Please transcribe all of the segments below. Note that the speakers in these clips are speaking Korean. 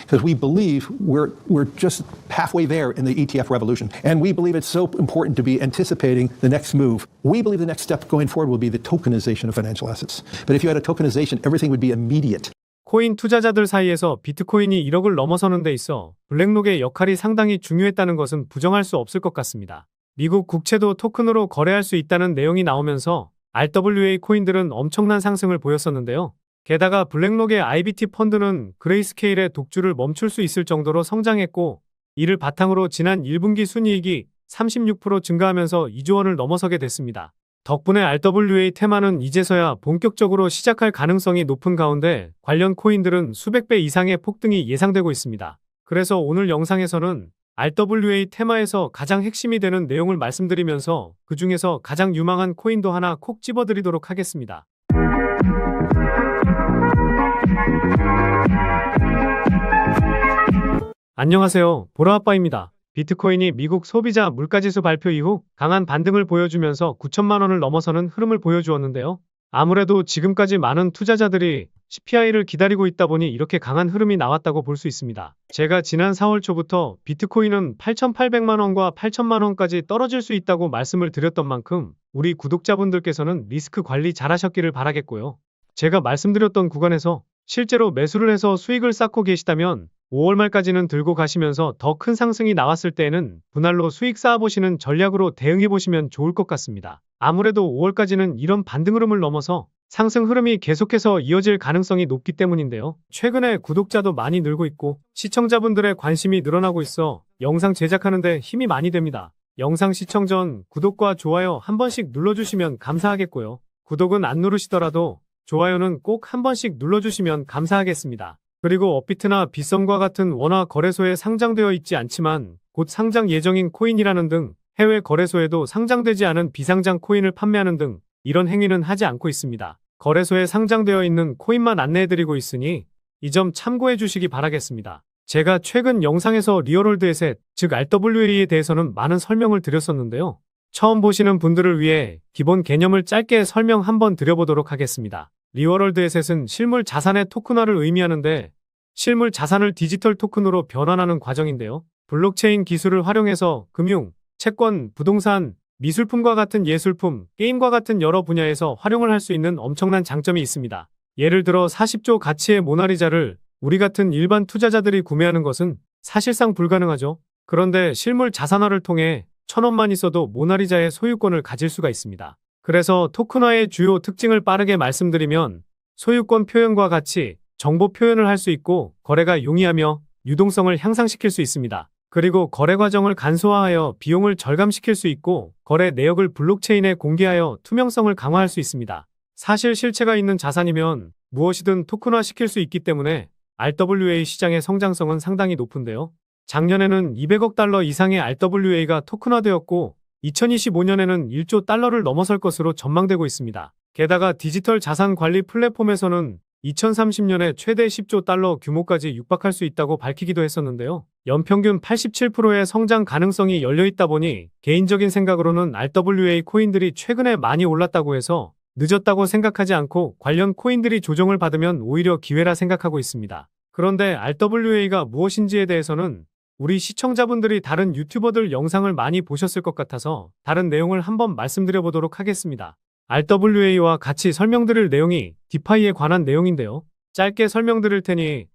because we believe we're just halfway there in the ETF revolution. And we believe it's so important to be anticipating the next move. We believe the next step going forward will be the tokenization of financial assets. But if you had a tokenization, everything would be immediate. 코인 투자자들 사이에서 비트코인이 1억을 넘어서는 데 있어 블랙록의 역할이 상당히 중요했다는 것은 부정할 수 없을 것 같습니다. 미국 국채도 토큰으로 거래할 수 있다는 내용이 나오면서 RWA 코인들은 엄청난 상승을 보였었는데요. 게다가 블랙록의 IBT 펀드는 그레이스케일의 독주를 멈출 수 있을 정도로 성장했고, 이를 바탕으로 지난 1분기 순이익이 36% 증가하면서 2조 원을 넘어서게 됐습니다. 덕분에 RWA 테마는 이제서야 본격적으로 시작할 가능성이 높은 가운데 관련 코인들은 수백 배 이상의 폭등이 예상되고 있습니다. 그래서 오늘 영상에서는 RWA 테마에서 가장 핵심이 되는 내용을 말씀드리면서 그 중에서 가장 유망한 코인도 하나 콕 집어드리도록 하겠습니다. 안녕하세요, 보라아빠입니다. 비트코인이 미국 소비자 물가지수 발표 이후 강한 반등을 보여주면서 9천만 원을 넘어서는 흐름을 보여주었는데요. 아무래도 지금까지 많은 투자자들이 CPI를 기다리고 있다 보니 이렇게 강한 흐름이 나왔다고 볼 수 있습니다. 제가 지난 4월 초부터 비트코인은 8,800만 원과 8천만 원까지 떨어질 수 있다고 말씀을 드렸던 만큼 우리 구독자분들께서는 리스크 관리 잘 하셨기를 바라겠고요. 제가 말씀드렸던 구간에서 실제로 매수를 해서 수익을 쌓고 계시다면 5월 말까지는 들고 가시면서 더 큰 상승이 나왔을 때에는 분할로 수익 쌓아보시는 전략으로 대응해보시면 좋을 것 같습니다. 아무래도 5월까지는 이런 반등 흐름을 넘어서 상승 흐름이 계속해서 이어질 가능성이 높기 때문인데요. 최근에 구독자도 많이 늘고 있고 시청자분들의 관심이 늘어나고 있어 영상 제작하는 데 힘이 많이 됩니다. 영상 시청 전 구독과 좋아요 한 번씩 눌러주시면 감사하겠고요. 구독은 안 누르시더라도 좋아요는 꼭 한 번씩 눌러주시면 감사하겠습니다. 그리고 업비트나 빗썸과 같은 원화 거래소에 상장되어 있지 않지만 곧 상장 예정인 코인이라는 등 해외 거래소에도 상장되지 않은 비상장 코인을 판매하는 등 이런 행위는 하지 않고 있습니다. 거래소에 상장되어 있는 코인만 안내해드리고 있으니 이 점 참고해 주시기 바라겠습니다. 제가 최근 영상에서 리얼월드 에셋, 즉 RWA에 대해서는 많은 설명을 드렸었는데요. 처음 보시는 분들을 위해 기본 개념을 짧게 설명 한번 드려보도록 하겠습니다. 리얼월드 에셋은 실물 자산의 토큰화를 의미하는데 실물 자산을 디지털 토큰으로 변환하는 과정인데요. 블록체인 기술을 활용해서 금융, 채권, 부동산, 미술품과 같은 예술품, 게임과 같은 여러 분야에서 활용을 할 수 있는 엄청난 장점이 있습니다. 예를 들어 40조 가치의 모나리자를 우리 같은 일반 투자자들이 구매하는 것은 사실상 불가능하죠. 그런데 실물 자산화를 통해 1,000원만 있어도 모나리자의 소유권을 가질 수가 있습니다. 그래서 토큰화의 주요 특징을 빠르게 말씀드리면 소유권 표현과 같이 정보 표현을 할 수 있고 거래가 용이하며 유동성을 향상시킬 수 있습니다. 그리고 거래 과정을 간소화하여 비용을 절감시킬 수 있고 거래 내역을 블록체인에 공개하여 투명성을 강화할 수 있습니다. 사실 실체가 있는 자산이면 무엇이든 토큰화 시킬 수 있기 때문에 RWA 시장의 성장성은 상당히 높은데요. 작년에는 200억 달러 이상의 RWA가 토큰화되었고 2025년에는 1조 달러를 넘어설 것으로 전망되고 있습니다. 게다가 디지털 자산 관리 플랫폼에서는 2030년에 최대 10조 달러 규모까지 육박할 수 있다고 밝히기도 했었는데요. 연평균 87%의 성장 가능성이 열려있다 보니 개인적인 생각으로는 RWA 코인들이 최근에 많이 올랐다고 해서 늦었다고 생각하지 않고 관련 코인들이 조정을 받으면 오히려 기회라 생각하고 있습니다. 그런데 RWA가 무엇인지에 대해서는 우리 시청자분들이 다른 유튜버들 영상을 많이 보셨을 것 같아서 다른 내용을 한번 말씀드려보도록 하겠습니다. RWA와 같이 설명드릴 내용이 디파이에 관한 내용인데요. 짧게 설명드릴 테니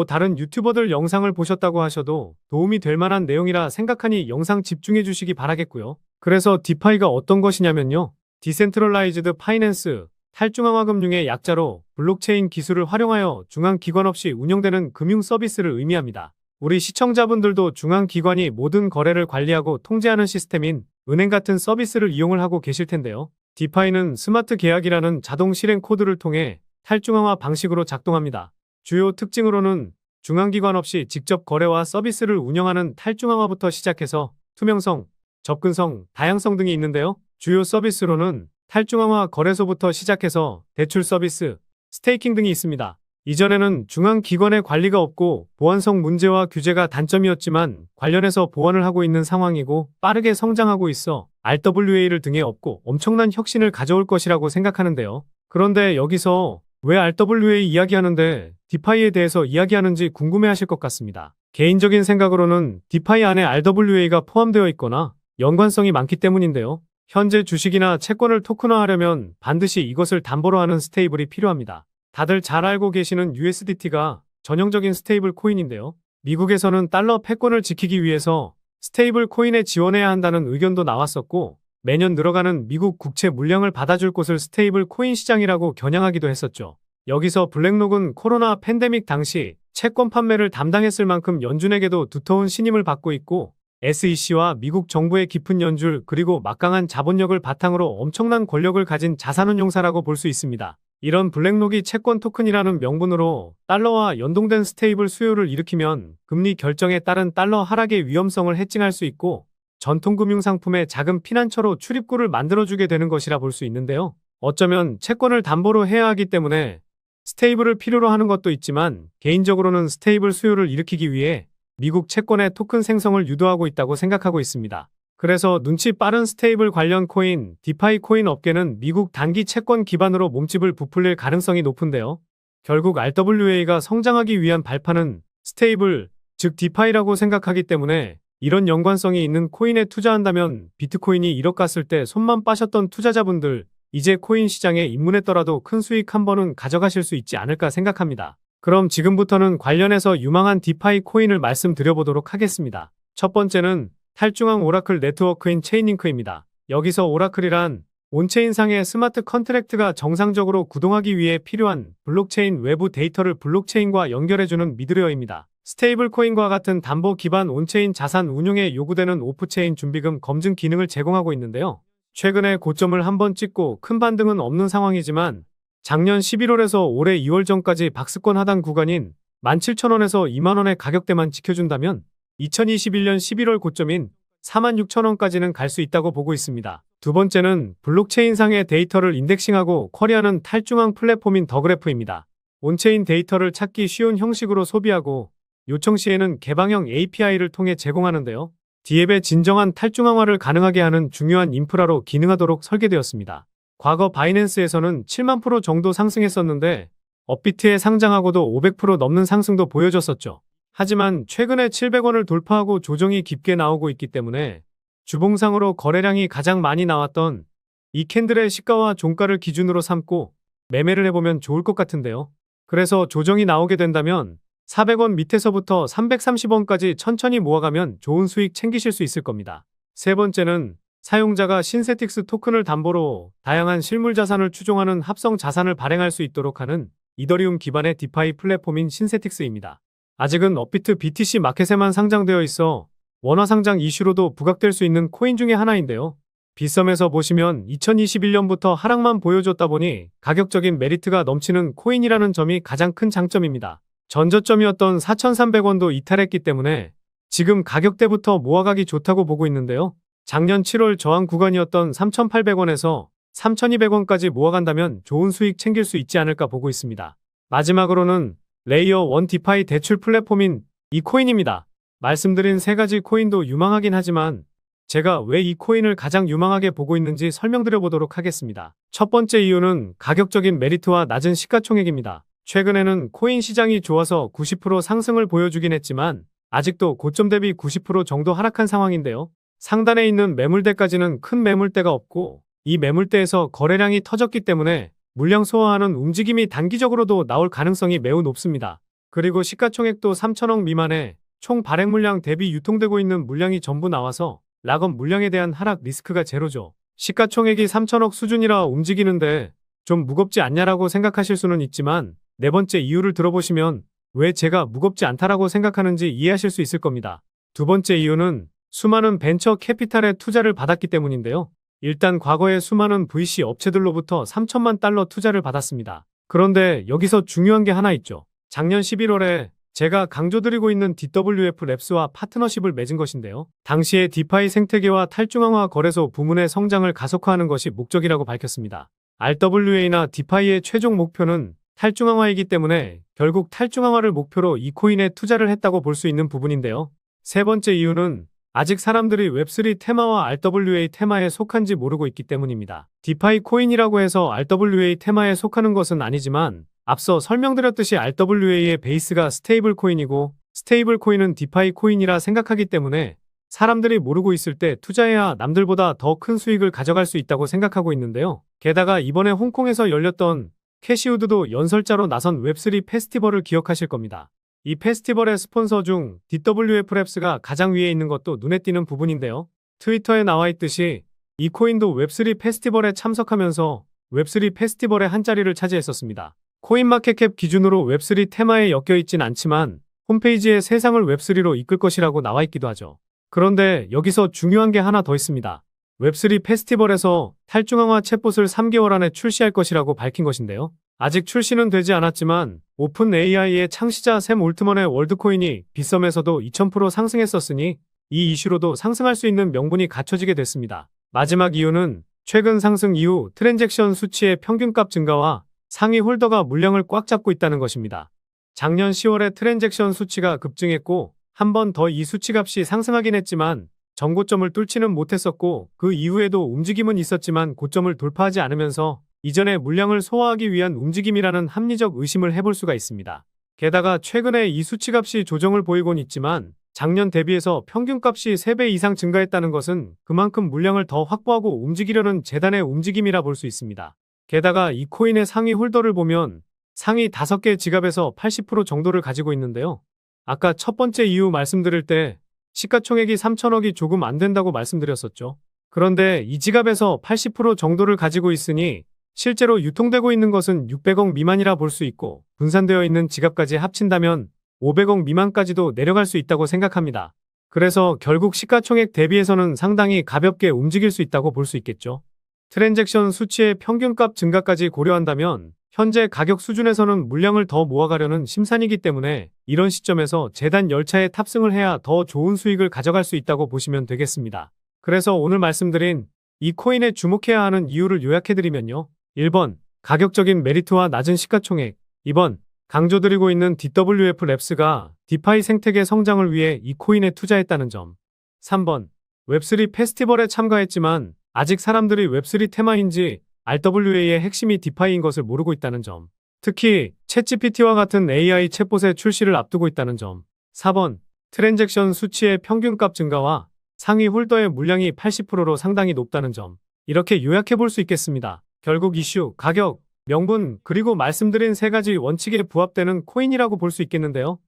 다른 유튜버들 영상을 보셨다고 하셔도 도움이 될 만한 내용이라 생각하니 영상 집중해 주시기 바라겠고요. 그래서 디파이가 어떤 것이냐면요. 디센트럴라이즈드 파이낸스, 탈중앙화 금융의 약자로 블록체인 기술을 활용하여 중앙기관 없이 운영되는 금융 서비스를 의미합니다. 우리 시청자분들도 중앙기관이 모든 거래를 관리하고 통제하는 시스템인 은행 같은 서비스를 이용을 하고 계실 텐데요. 디파이는 스마트 계약이라는 자동 실행 코드를 통해 탈중앙화 방식으로 작동합니다. 주요 특징으로는 중앙기관 없이 직접 거래와 서비스를 운영하는 탈중앙화부터 시작해서 투명성, 접근성, 다양성 등이 있는데요. 주요 서비스로는 탈중앙화 거래소부터 시작해서 대출 서비스, 스테이킹 등이 있습니다. 이전에는 중앙기관의 관리가 없고 보안성 문제와 규제가 단점이었지만 관련해서 보완을 하고 있는 상황이고 빠르게 성장하고 있어 RWA를 등에 업고 엄청난 혁신을 가져올 것이라고 생각하는데요. 그런데 여기서 왜 RWA 이야기하는데 디파이에 대해서 이야기하는지 궁금해하실 것 같습니다. 개인적인 생각으로는 디파이 안에 RWA가 포함되어 있거나 연관성이 많기 때문인데요. 현재 주식이나 채권을 토큰화하려면 반드시 이것을 담보로 하는 스테이블이 필요합니다. 다들 잘 알고 계시는 USDT가 전형적인 스테이블 코인인데요. 미국에서는 달러 패권을 지키기 위해서 스테이블 코인에 지원해야 한다는 의견도 나왔었고, 매년 늘어가는 미국 국채 물량을 받아줄 곳을 스테이블 코인 시장이라고 겨냥하기도 했었죠. 여기서 블랙록은 코로나 팬데믹 당시 채권 판매를 담당했을 만큼 연준에게도 두터운 신임을 받고 있고, SEC와 미국 정부의 깊은 연줄 그리고 막강한 자본력을 바탕으로 엄청난 권력을 가진 자산운용사라고 볼 수 있습니다. 이런 블랙록이 채권 토큰이라는 명분으로 달러와 연동된 스테이블 수요를 일으키면 금리 결정에 따른 달러 하락의 위험성을 해칭할 수 있고, 전통금융상품의 작은 피난처로 출입구를 만들어주게 되는 것이라 볼 수 있는데요. 어쩌면 채권을 담보로 해야 하기 때문에 스테이블을 필요로 하는 것도 있지만, 개인적으로는 스테이블 수요를 일으키기 위해 미국 채권의 토큰 생성을 유도하고 있다고 생각하고 있습니다. 그래서 눈치 빠른 스테이블 관련 코인, 디파이 코인 업계는 미국 단기 채권 기반으로 몸집을 부풀릴 가능성이 높은데요. 결국 RWA가 성장하기 위한 발판은 스테이블, 즉 디파이라고 생각하기 때문에 이런 연관성이 있는 코인에 투자한다면 비트코인이 1억 갔을 때 손만 빠셨던 투자자분들, 이제 코인 시장에 입문했더라도 큰 수익 한 번은 가져가실 수 있지 않을까 생각합니다. 그럼 지금부터는 관련해서 유망한 디파이 코인을 말씀드려보도록 하겠습니다. 첫 번째는 탈중앙 오라클 네트워크인 체인링크입니다. 여기서 오라클이란 온체인상의 스마트 컨트랙트가 정상적으로 구동하기 위해 필요한 블록체인 외부 데이터를 블록체인과 연결해주는 미드웨어입니다. 스테이블 코인과 같은 담보 기반 온체인 자산 운용에 요구되는 오프체인 준비금 검증 기능을 제공하고 있는데요. 최근에 고점을 한번 찍고 큰 반등은 없는 상황이지만 작년 11월에서 올해 2월 전까지 박스권 하단 구간인 17,000원에서 2만원의 가격대만 지켜준다면 2021년 11월 고점인 46,000원까지는 갈 수 있다고 보고 있습니다. 두 번째는 블록체인상의 데이터를 인덱싱하고 쿼리하는 탈중앙 플랫폼인 더그래프입니다. 온체인 데이터를 찾기 쉬운 형식으로 소비하고 요청 시에는 개방형 API를 통해 제공하는데요. 디앱의 진정한 탈중앙화를 가능하게 하는 중요한 인프라로 기능하도록 설계되었습니다. 과거 바이낸스에서는 7만 프로 정도 상승했었는데 업비트에 상장하고도 500% 넘는 상승도 보여줬었죠. 하지만 최근에 700원을 돌파하고 조정이 깊게 나오고 있기 때문에 주봉상으로 거래량이 가장 많이 나왔던 이 캔들의 시가와 종가를 기준으로 삼고 매매를 해보면 좋을 것 같은데요. 그래서 조정이 나오게 된다면 400원 밑에서부터 330원까지 천천히 모아가면 좋은 수익 챙기실 수 있을 겁니다. 세 번째는 사용자가 신세틱스 토큰을 담보로 다양한 실물 자산을 추종하는 합성 자산을 발행할 수 있도록 하는 이더리움 기반의 디파이 플랫폼인 신세틱스입니다. 아직은 업비트 BTC 마켓에만 상장되어 있어 원화 상장 이슈로도 부각될 수 있는 코인 중에 하나인데요. 빗썸에서 보시면 2021년부터 하락만 보여줬다 보니 가격적인 메리트가 넘치는 코인이라는 점이 가장 큰 장점입니다. 전저점이었던 4,300원도 이탈했기 때문에 지금 가격대부터 모아가기 좋다고 보고 있는데요. 작년 7월 저항 구간이었던 3,800원에서 3,200원까지 모아간다면 좋은 수익 챙길 수 있지 않을까 보고 있습니다. 마지막으로는 레이어 1 디파이 대출 플랫폼인 이 코인입니다. 말씀드린 세 가지 코인도 유망하긴 하지만 제가 왜 이 코인을 가장 유망하게 보고 있는지 설명드려 보도록 하겠습니다. 첫 번째 이유는 가격적인 메리트와 낮은 시가총액입니다. 최근에는 코인 시장이 좋아서 90% 상승을 보여주긴 했지만 아직도 고점 대비 90% 정도 하락한 상황인데요. 상단에 있는 매물대까지는 큰 매물대가 없고 이 매물대에서 거래량이 터졌기 때문에 물량 소화하는 움직임이 단기적으로도 나올 가능성이 매우 높습니다. 그리고 시가총액도 3천억 미만에 총 발행 물량 대비 유통되고 있는 물량이 전부 나와서 락업 물량에 대한 하락 리스크가 제로죠. 시가총액이 3천억 수준이라 움직이는데 좀 무겁지 않냐라고 생각하실 수는 있지만 네 번째 이유를 들어보시면 왜 제가 무겁지 않다라고 생각하는지 이해하실 수 있을 겁니다. 두 번째 이유는 수많은 벤처 캐피탈의 투자를 받았기 때문인데요. 일단 과거에 수많은 VC 업체들로부터 3천만 달러 투자를 받았습니다. 그런데 여기서 중요한 게 하나 있죠. 작년 11월에 제가 강조드리고 있는 DWF 랩스와 파트너십을 맺은 것인데요. 당시에 디파이 생태계와 탈중앙화 거래소 부문의 성장을 가속화하는 것이 목적이라고 밝혔습니다. RWA나 디파이의 최종 목표는 탈중앙화이기 때문에 결국 탈중앙화를 목표로 이 코인에 투자를 했다고 볼 수 있는 부분인데요. 세 번째 이유는 아직 사람들이 웹3 테마와 RWA 테마에 속한지 모르고 있기 때문입니다. 디파이 코인이라고 해서 RWA 테마에 속하는 것은 아니지만 앞서 설명드렸듯이 RWA의 베이스가 스테이블 코인이고 스테이블 코인은 디파이 코인이라 생각하기 때문에 사람들이 모르고 있을 때 투자해야 남들보다 더 큰 수익을 가져갈 수 있다고 생각하고 있는데요. 게다가 이번에 홍콩에서 열렸던 캐시우드도 연설자로 나선 웹3 페스티벌을 기억하실 겁니다. 이 페스티벌의 스폰서 중 DWF 랩스가 가장 위에 있는 것도 눈에 띄는 부분인데요. 트위터에 나와 있듯이 이 코인도 웹3 페스티벌에 참석하면서 웹3 페스티벌의 한 자리를 차지했었습니다. 코인마켓캡 기준으로 웹3 테마에 엮여 있진 않지만 홈페이지에 세상을 웹3로 이끌 것이라고 나와 있기도 하죠. 그런데 여기서 중요한 게 하나 더 있습니다. 웹3 페스티벌에서 탈중앙화 챗봇을 3개월 안에 출시할 것이라고 밝힌 것인데요. 아직 출시는 되지 않았지만 오픈 AI의 창시자 샘 올트먼의 월드코인이 빗썸에서도 2000% 상승했었으니 이 이슈로도 상승할 수 있는 명분이 갖춰지게 됐습니다. 마지막 이유는 최근 상승 이후 트랜잭션 수치의 평균값 증가와 상위 홀더가 물량을 꽉 잡고 있다는 것입니다. 작년 10월에 트랜잭션 수치가 급증했고 한 번 더 이 수치값이 상승하긴 했지만 전고점을 뚫지는 못했었고 그 이후에도 움직임은 있었지만 고점을 돌파하지 않으면서 이전의 물량을 소화하기 위한 움직임이라는 합리적 의심을 해볼 수가 있습니다. 게다가 최근에 이 수치값이 조정을 보이곤 있지만 작년 대비해서 평균값이 3배 이상 증가했다는 것은 그만큼 물량을 더 확보하고 움직이려는 재단의 움직임이라 볼 수 있습니다. 게다가 이 코인의 상위 홀더를 보면 상위 5개 지갑에서 80% 정도를 가지고 있는데요. 아까 첫 번째 이유 말씀드릴 때 시가총액이 3천억이 조금 안 된다고 말씀드렸었죠. 그런데 이 지갑에서 80% 정도를 가지고 있으니 실제로 유통되고 있는 것은 600억 미만이라 볼 수 있고 분산되어 있는 지갑까지 합친다면 500억 미만까지도 내려갈 수 있다고 생각합니다. 그래서 결국 시가총액 대비해서는 상당히 가볍게 움직일 수 있다고 볼 수 있겠죠. 트랜잭션 수치의 평균값 증가까지 고려한다면 현재 가격 수준에서는 물량을 더 모아가려는 심산이기 때문에 이런 시점에서 재단 열차에 탑승을 해야 더 좋은 수익을 가져갈 수 있다고 보시면 되겠습니다. 그래서 오늘 말씀드린 이 코인에 주목해야 하는 이유를 요약해드리면요. 1번, 가격적인 메리트와 낮은 시가총액. 2번, 강조드리고 있는 DWF 랩스가 디파이 생태계 성장을 위해 이 코인에 투자했다는 점. 3번, 웹3 페스티벌에 참가했지만 아직 사람들이 웹3 테마인지 RWA의 핵심이 디파이인 것을 모르고 있다는 점. 특히 챗GPT와 같은 AI 챗봇의 출시를 앞두고 있다는 점. 4번, 트랜잭션 수치의 평균값 증가와 상위 홀더의 물량이 80%로 상당히 높다는 점. 이렇게 요약해 볼 수 있겠습니다. 결국 이슈, 가격, 명분, 그리고 말씀드린 3가지 원칙에 부합되는 코인이라고 볼 수 있겠는데요.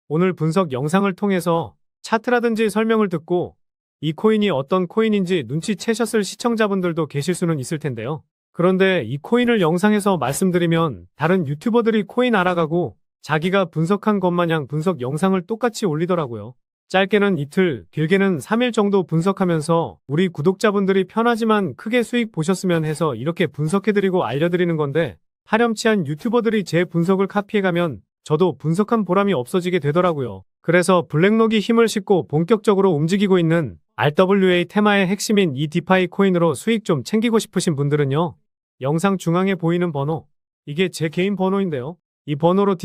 오늘 분석 영상을 통해서 차트라든지 설명을 듣고 이 코인이 어떤 코인인지 눈치채셨을 시청자분들도 계실 수는 있을 텐데요. 그런데 이 코인을 영상에서 말씀드리면 다른 유튜버들이 코인 알아가고 자기가 분석한 것 마냥 분석 영상을 똑같이 올리더라고요. 짧게는 이틀, 길게는 3일 정도 분석하면서 우리 구독자분들이 편하지만 크게 수익 보셨으면 해서 이렇게 분석해드리고 알려드리는 건데 파렴치한 유튜버들이 제 분석을 카피해가면 저도 분석한 보람이 없어지게 되더라고요. 그래서 블랙록이 힘을 싣고 본격적으로 움직이고 있는 RWA 테마의 핵심인 이 디파이 코인으로 수익 좀 챙기고 싶으신 분들은요. 영상 중앙에 보이는 번호, 이게 제 개인 번호인데요. 이 번호로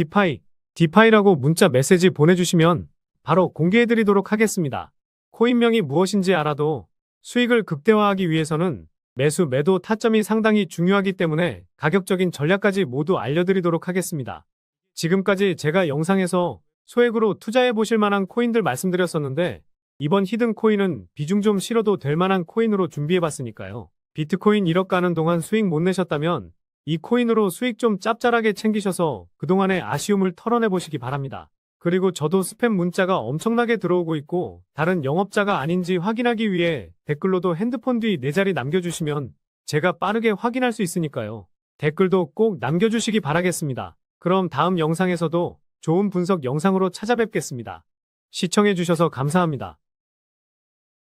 디파이라고 문자 메시지 보내주시면 바로 공개해드리도록 하겠습니다. 코인명이 무엇인지 알아도 수익을 극대화하기 위해서는 매수, 매도 타점이 상당히 중요하기 때문에 가격적인 전략까지 모두 알려드리도록 하겠습니다. 지금까지 제가 영상에서 소액으로 투자해보실 만한 코인들 말씀드렸었는데 이번 히든 코인은 비중 좀 실어도 될 만한 코인으로 준비해봤으니까요. 비트코인 1억 가는 동안 수익 못 내셨다면 이 코인으로 수익 좀 짭짤하게 챙기셔서 그동안의 아쉬움을 털어내보시기 바랍니다. 그리고 저도 스팸 문자가 엄청나게 들어오고 있고 다른 영업자가 아닌지 확인하기 위해 댓글로도 핸드폰 뒤 4자리 남겨주시면 제가 빠르게 확인할 수 있으니까요. 댓글도 꼭 남겨주시기 바라겠습니다. 그럼 다음 영상에서도 좋은 분석 영상으로 찾아뵙겠습니다. 시청해주셔서 감사합니다.